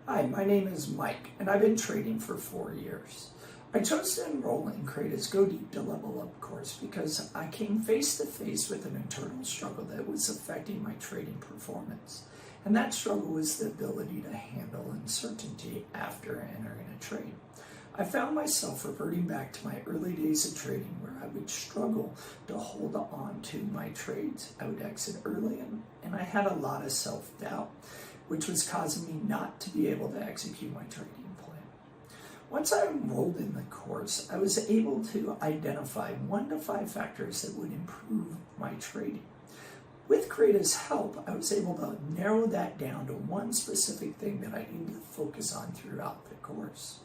Hi, my name is Mike, and I've been trading for 4 years. I chose to enroll in Créde's Go Deep to Level Up course because I came face to face with an internal struggle that was affecting my trading performance. And that struggle was the ability to handle uncertainty after entering a trade. I found myself reverting back to my early days of trading where I would struggle to hold on to my trades. I would exit early and I had a lot of self-doubt, which was causing me not to be able to execute my trading plan. Once I enrolled in the course, I was able to identify 1 to 5 factors that would improve my trading. With Créde's help, I was able to narrow that down to one specific thing that I needed to focus on throughout the course.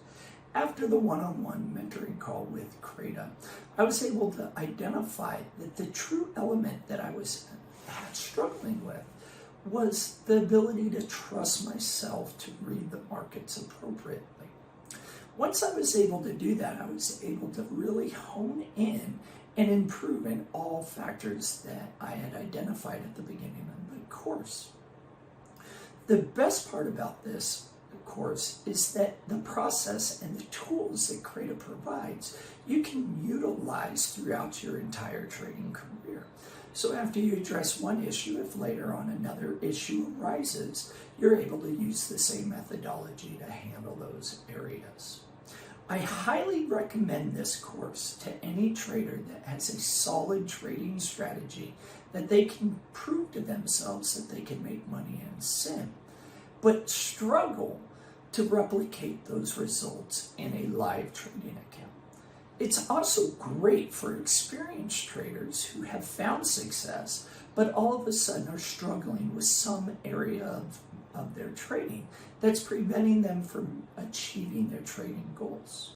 After the one-on-one mentoring call with Créde, I was able to identify that the true element that I was struggling with was the ability to trust myself to read the markets appropriately. Once I was able to do that, I was able to really hone in and improve in all factors that I had identified at the beginning of the course. The best part about this course is that the process and the tools that Créde provides, you can utilize throughout your entire trading career. So after you address one issue, if later on another issue arises, you're able to use the same methodology to handle those areas. I highly recommend this course to any trader that has a solid trading strategy that they can prove to themselves that they can make money in sim, but struggle to replicate those results in a live trading account. It's also great for experienced traders who have found success, but all of a sudden are struggling with some area of their trading that's preventing them from achieving their trading goals.